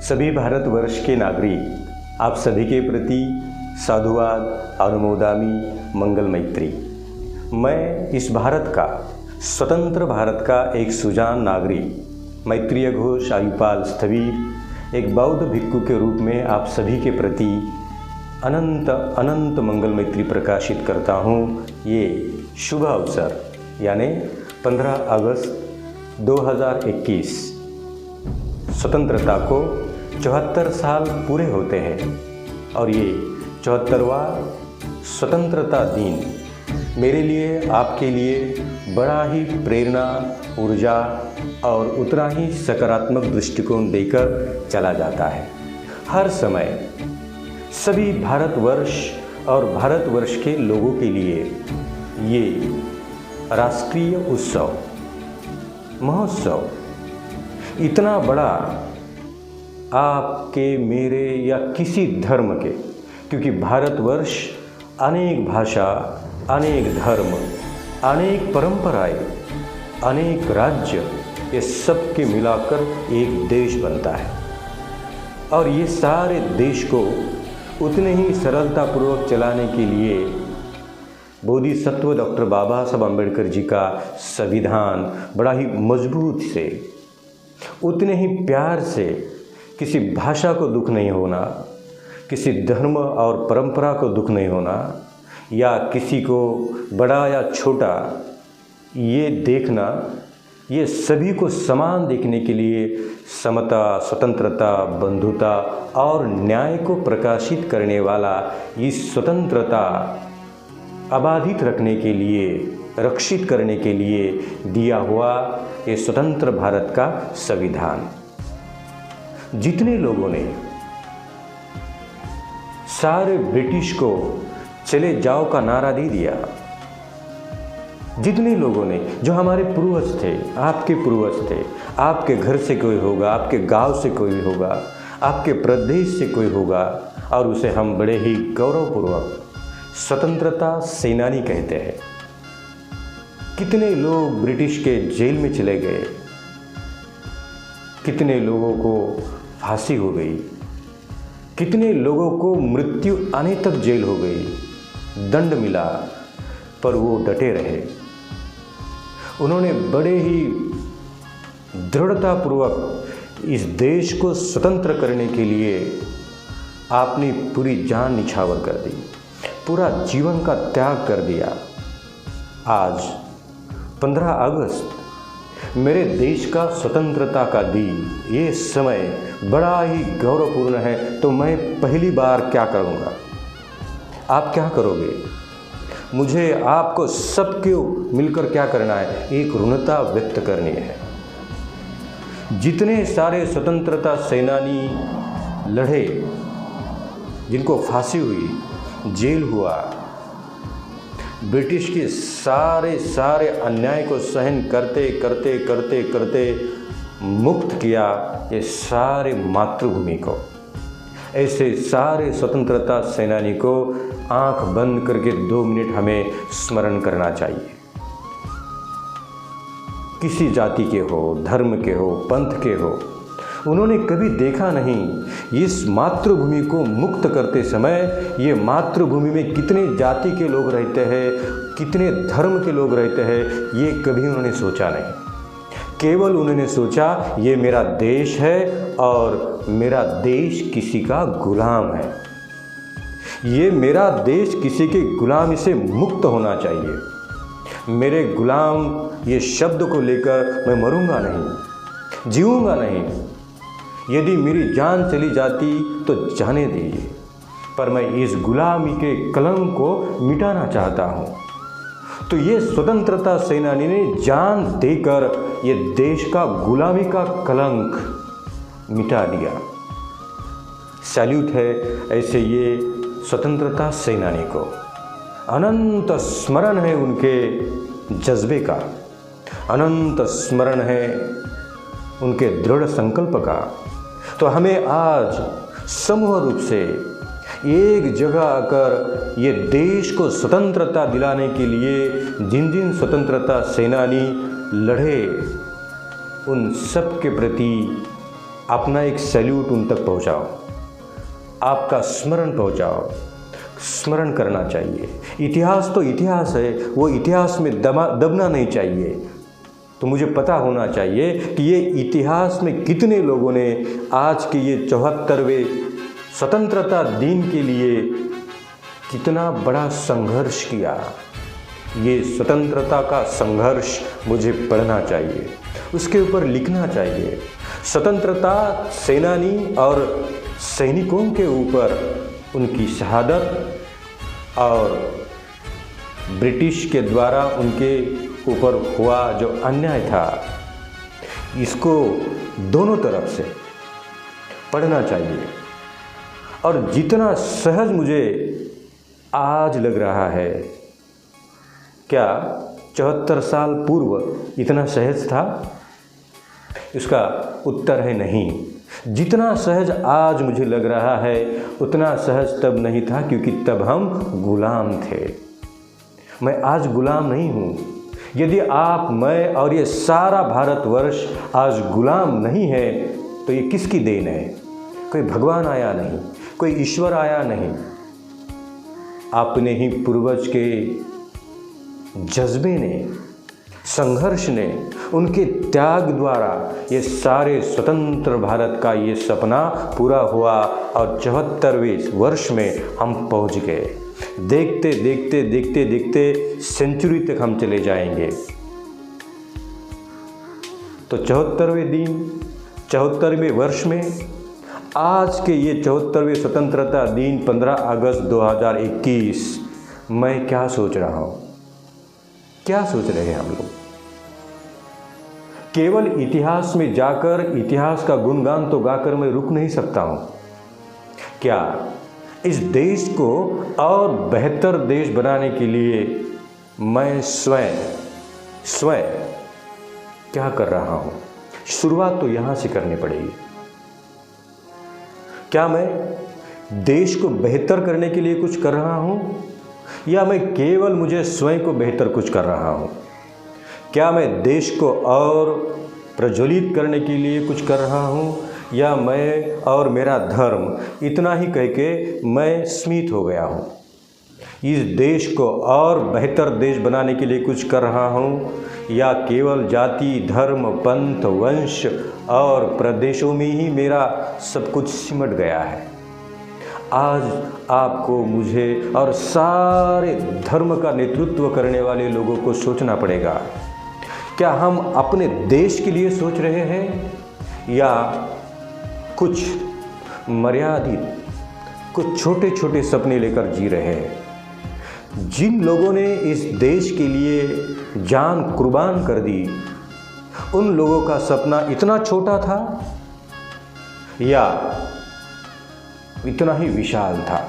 सभी भारतवर्ष के नागरिक आप सभी के प्रति साधुवाद अनुमोदामि मंगल मैत्री। मैं इस भारत का स्वतंत्र भारत का एक सुजान नागरिक मैत्रेय घोष आयुपाल स्थवीर एक बौद्ध भिक्खु के रूप में आप सभी के प्रति अनंत अनंत मंगल मैत्री प्रकाशित करता हूँ। ये शुभ अवसर यानी 15 अगस्त 2021 स्वतंत्रता को 74 साल पूरे होते हैं और ये 74वां स्वतंत्रता दिन मेरे लिए आपके लिए बड़ा ही प्रेरणा ऊर्जा और उतना ही सकारात्मक दृष्टिकोण देकर चला जाता है। हर समय सभी भारतवर्ष और भारतवर्ष के लोगों के लिए ये राष्ट्रीय उत्सव महोत्सव इतना बड़ा आपके मेरे या किसी धर्म के, क्योंकि भारतवर्ष अनेक भाषा अनेक धर्म अनेक परंपराएं अनेक राज्य ये सब के मिलाकर एक देश बनता है और ये सारे देश को उतने ही सरलतापूर्वक चलाने के लिए बोधिसत्व डॉक्टर बाबा साहब अम्बेडकर जी का संविधान बड़ा ही मजबूत से उतने ही प्यार से किसी भाषा को दुख नहीं होना, किसी धर्म और परंपरा को दुख नहीं होना या किसी को बड़ा या छोटा ये देखना, ये सभी को समान देखने के लिए समता स्वतंत्रता बंधुता और न्याय को प्रकाशित करने वाला इस स्वतंत्रता अबाधित रखने के लिए रक्षित करने के लिए दिया हुआ ये स्वतंत्र भारत का संविधान। जितने लोगों ने सारे ब्रिटिश को चले जाओ का नारा दे दिया, जितने लोगों ने जो हमारे पूर्वज थे, आपके पूर्वज थे, आपके घर से कोई होगा, आपके गांव से कोई होगा, आपके प्रदेश से कोई होगा और उसे हम बड़े ही गौरवपूर्वक स्वतंत्रता सेनानी कहते हैं। कितने लोग ब्रिटिश के जेल में चले गए, कितने लोगों को फांसी हो गई, कितने लोगों को मृत्यु आने तक जेल हो गई, दंड मिला, पर वो डटे रहे। उन्होंने बड़े ही दृढ़तापूर्वक इस देश को स्वतंत्र करने के लिए आपने पूरी जान निछावर कर दी, पूरा जीवन का त्याग कर दिया। आज 15 अगस्त मेरे देश का स्वतंत्रता का दिन, ये समय बड़ा ही गौरवपूर्ण है। तो मैं पहली बार क्या करूँगा, आप क्या करोगे, मुझे आपको सबको मिलकर क्या करना है, एक ऋणता व्यक्त करनी है। जितने सारे स्वतंत्रता सेनानी लड़े, जिनको फांसी हुई, जेल हुआ, ब्रिटिश के सारे अन्याय को सहन करते करते करते करते मुक्त किया ये सारे मातृभूमि को। ऐसे सारे स्वतंत्रता सेनानी को आंख बंद करके 2 मिनट हमें स्मरण करना चाहिए। किसी जाति के हो, धर्म के हो, पंथ के हो, उन्होंने कभी देखा नहीं इस मातृभूमि को मुक्त करते समय ये मातृभूमि में कितने जाति के लोग रहते हैं, कितने धर्म के लोग रहते हैं, ये कभी उन्होंने सोचा नहीं। केवल उन्होंने सोचा ये मेरा देश है और मेरा देश किसी का गुलाम है, ये मेरा देश किसी के गुलामी से मुक्त होना चाहिए। मेरे गुलाम ये शब्द को लेकर मैं मरूंगा नहीं, जीऊंगा नहीं। यदि मेरी जान चली जाती तो जाने दीजिए, पर मैं इस गुलामी के कलंक को मिटाना चाहता हूँ। तो ये स्वतंत्रता सेनानी ने जान देकर ये देश का गुलामी का कलंक मिटा दिया। सैल्यूट है ऐसे ये स्वतंत्रता सेनानी को। अनंत स्मरण है उनके जज्बे का, अनंत स्मरण है उनके दृढ़ संकल्प का। तो हमें आज समूह रूप से एक जगह आकर ये देश को स्वतंत्रता दिलाने के लिए जिन जिन स्वतंत्रता सेनानी लड़े उन सब के प्रति अपना एक सैल्यूट उन तक पहुंचाओ, आपका स्मरण पहुंचाओ। स्मरण करना चाहिए। इतिहास तो इतिहास है, वो इतिहास में दबना नहीं चाहिए। तो मुझे पता होना चाहिए कि ये इतिहास में कितने लोगों ने आज के ये 74वें स्वतंत्रता दिन के लिए कितना बड़ा संघर्ष किया। ये स्वतंत्रता का संघर्ष मुझे पढ़ना चाहिए, उसके ऊपर लिखना चाहिए। स्वतंत्रता सेनानी और सैनिकों के ऊपर उनकी शहादत और ब्रिटिश के द्वारा उनके ऊपर हुआ जो अन्याय था, इसको दोनों तरफ से पढ़ना चाहिए। और जितना सहज मुझे आज लग रहा है, क्या 74 साल पूर्व इतना सहज था? इसका उत्तर है नहीं। जितना सहज आज मुझे लग रहा है उतना सहज तब नहीं था, क्योंकि तब हम गुलाम थे। मैं आज गुलाम नहीं हूँ। यदि आप, मैं और ये सारा भारतवर्ष आज गुलाम नहीं है तो ये किसकी देन है? कोई भगवान आया नहीं, कोई ईश्वर आया नहीं। अपने ही पूर्वज के जज्बे ने, संघर्ष ने, उनके त्याग द्वारा ये सारे स्वतंत्र भारत का ये सपना पूरा हुआ और 74वें वर्ष में हम पहुंच गए। देखते देखते देखते देखते सेंचुरी तक हम चले जाएंगे। तो 74वें दिन, 74वें वर्ष में आज के ये 74वें स्वतंत्रता दिन 15 अगस्त 2021 मैं क्या सोच रहा हूँ? क्या सोच रहे हैं हम लोग? केवल इतिहास में जाकर इतिहास का गुणगान तो गाकर मैं रुक नहीं सकता हूँ। क्या इस देश को और बेहतर देश बनाने के लिए मैं स्वयं क्या कर रहा हूँ? शुरुआत तो यहाँ से करनी पड़ेगी। क्या मैं देश को बेहतर करने के लिए कुछ कर रहा हूँ, या मैं केवल मुझे स्वयं को बेहतर कुछ कर रहा हूँ? क्या मैं देश को और प्रज्वलित करने के लिए कुछ कर रहा हूँ, या मैं और मेरा धर्म इतना ही कह के मैं स्मित हो गया हूँ? इस देश को और बेहतर देश बनाने के लिए कुछ कर रहा हूँ, या केवल जाति, धर्म, पंथ, वंश और प्रदेशों में ही मेरा सब कुछ सिमट गया है? आज आपको, मुझे और सारे धर्म का नेतृत्व करने वाले लोगों को सोचना पड़ेगा। क्या हम अपने देश के लिए सोच रहे हैं, या कुछ मर्यादित, कुछ छोटे छोटे सपने लेकर जी रहे हैं? जिन लोगों ने इस देश के लिए जान कुर्बान कर दी, उन लोगों का सपना इतना छोटा था या इतना ही विशाल था?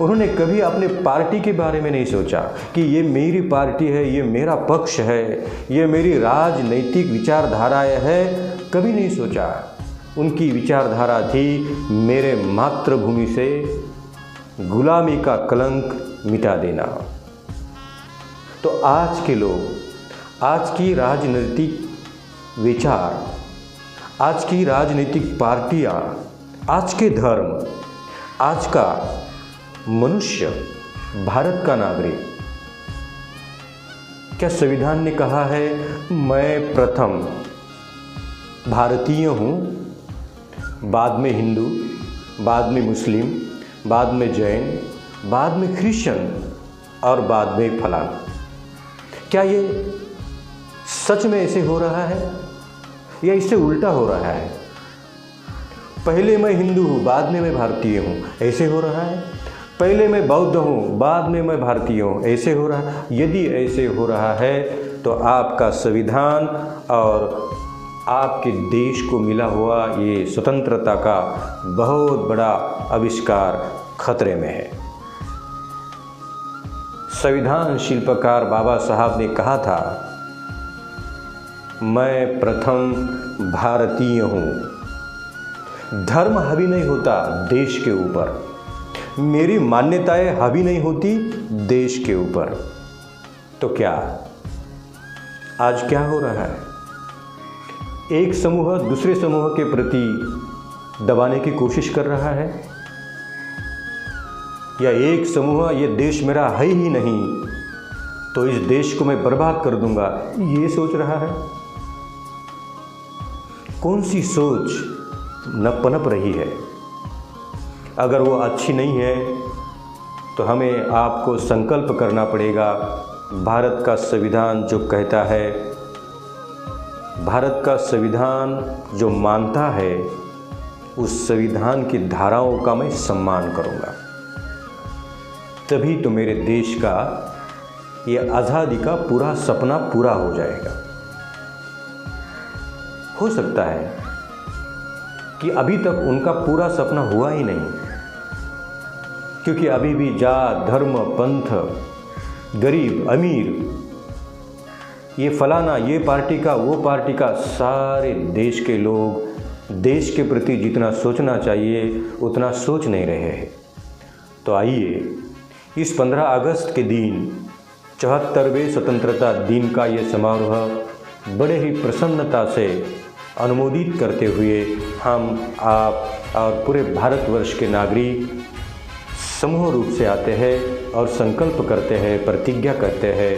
उन्होंने कभी अपने पार्टी के बारे में नहीं सोचा कि ये मेरी पार्टी है, ये मेरा पक्ष है, ये मेरी राजनैतिक विचारधाराएं है। कभी नहीं सोचा। उनकी विचारधारा थी मेरे मातृभूमि से गुलामी का कलंक मिटा देना। तो आज के लोग, आज की राजनीतिक विचार, आज की राजनीतिक पार्टियां, आज के धर्म, आज का मनुष्य, भारत का नागरिक, क्या संविधान ने कहा है मैं प्रथम भारतीय हूँ, बाद में हिंदू, बाद में मुस्लिम, बाद में जैन, बाद में क्रिश्चियन और बाद में फलाना? क्या ये सच में ऐसे हो रहा है, या इससे उल्टा हो रहा है? पहले मैं हिंदू हूँ, बाद में मैं भारतीय हूँ, ऐसे हो रहा है? पहले मैं बौद्ध हूँ, बाद में मैं भारतीय हूँ, ऐसे हो रहा है? यदि ऐसे हो रहा है तो आपका संविधान और आपके देश को मिला हुआ ये स्वतंत्रता का बहुत बड़ा आविष्कार खतरे में है। संविधान शिल्पकार बाबा साहब ने कहा था मैं प्रथम भारतीय हूँ। धर्म हावी नहीं होता देश के ऊपर, मेरी मान्यताएं हावी नहीं होती देश के ऊपर। तो क्या आज क्या हो रहा है? एक समूह दूसरे समूह के प्रति दबाने की कोशिश कर रहा है, या एक समूह ये देश मेरा है ही नहीं तो इस देश को मैं बर्बाद कर दूंगा, ये सोच रहा है। कौन सी सोच न पनप रही है? अगर वो अच्छी नहीं है तो हमें आपको संकल्प करना पड़ेगा। भारत का संविधान जो कहता है, भारत का संविधान जो मानता है, उस संविधान की धाराओं का मैं सम्मान करूंगा। तभी तो मेरे देश का ये आज़ादी का पूरा सपना पूरा हो जाएगा। हो सकता है कि अभी तक उनका पूरा सपना हुआ ही नहीं, क्योंकि अभी भी जात धर्म पंथ, गरीब अमीर, ये फलाना ये पार्टी का वो पार्टी का, सारे देश के लोग देश के प्रति जितना सोचना चाहिए उतना सोच नहीं रहे हैं। तो आइए इस 15 अगस्त के दिन 74वें स्वतंत्रता दिन का ये समारोह बड़े ही प्रसन्नता से अनुमोदित करते हुए हम आप और पूरे भारतवर्ष के नागरिक समूह रूप से आते हैं और संकल्प करते हैं, प्रतिज्ञा करते हैं,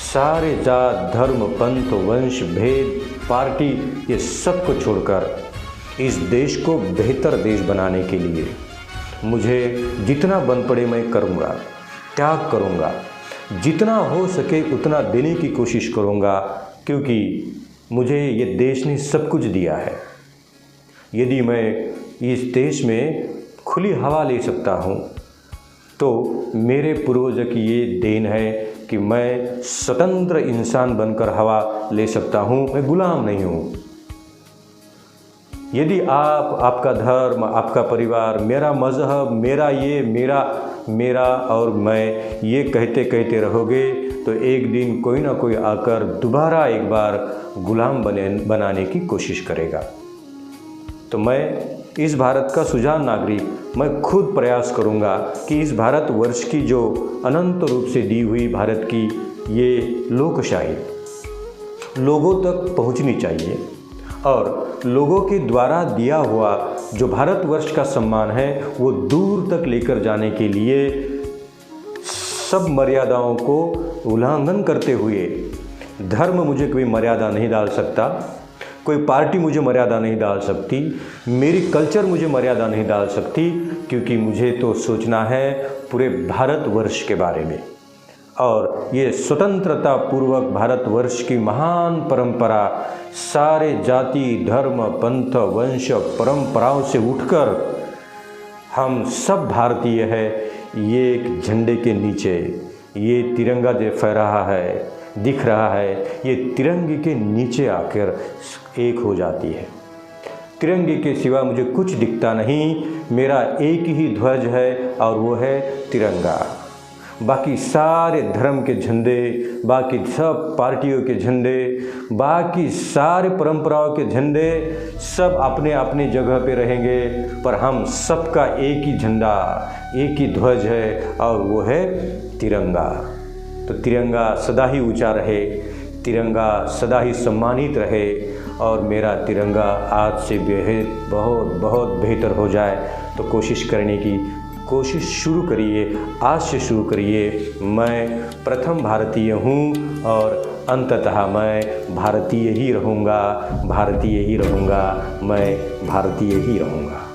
सारे जात धर्म पंथ वंश भेद पार्टी ये सब को छोड़कर इस देश को बेहतर देश बनाने के लिए मुझे जितना बन पड़े मैं करूँगा, त्याग करूँगा, जितना हो सके उतना देने की कोशिश करूँगा, क्योंकि मुझे ये देश ने सब कुछ दिया है। यदि मैं इस देश में खुली हवा ले सकता हूँ तो मेरे पूर्वजों की ये देन है कि मैं स्वतंत्र इंसान बनकर हवा ले सकता हूँ, मैं गुलाम नहीं हूँ। यदि आप, आपका धर्म, आपका परिवार, मेरा मज़हब, मेरा ये मेरा और मैं ये कहते कहते रहोगे तो एक दिन कोई ना कोई आकर दोबारा एक बार गुलाम बनाने की कोशिश करेगा। तो मैं इस भारत का सुजान नागरिक, मैं खुद प्रयास करूंगा कि इस भारतवर्ष की जो अनंत रूप से दी हुई भारत की ये लोकशाही लोगों तक पहुंचनी चाहिए, और लोगों के द्वारा दिया हुआ जो भारतवर्ष का सम्मान है वो दूर तक लेकर जाने के लिए सब मर्यादाओं को उल्लंघन करते हुए, धर्म मुझे कोई मर्यादा नहीं डाल सकता, कोई पार्टी मुझे मर्यादा नहीं डाल सकती, मेरी कल्चर मुझे मर्यादा नहीं डाल सकती, क्योंकि मुझे तो सोचना है पूरे भारतवर्ष के बारे में। और ये स्वतंत्रता पूर्वक भारतवर्ष की महान परंपरा सारे जाति धर्म पंथ वंश परंपराओं से उठकर हम सब भारतीय है, ये एक झंडे के नीचे ये तिरंगा जो फहरा है दिख रहा है, ये तिरंगे के नीचे आकर एक हो जाती है। तिरंगे के सिवा मुझे कुछ दिखता नहीं, मेरा एक ही ध्वज है और वो है तिरंगा। बाकी सारे धर्म के झंडे, बाकी सब पार्टियों के झंडे, बाकी सारे परंपराओं के झंडे सब अपने अपने जगह पे रहेंगे, पर हम सबका एक ही झंडा एक ही ध्वज है और वो है तिरंगा। तो तिरंगा सदा ही ऊंचा रहे, तिरंगा सदा ही सम्मानित रहे, और मेरा तिरंगा आज से बहुत बहुत बेहतर हो जाए। तो कोशिश करने की कोशिश शुरू करिए, आज से शुरू करिए। मैं प्रथम भारतीय हूँ और अंततः मैं भारतीय ही रहूँगा, भारतीय ही रहूँगा, मैं भारतीय ही रहूँगा।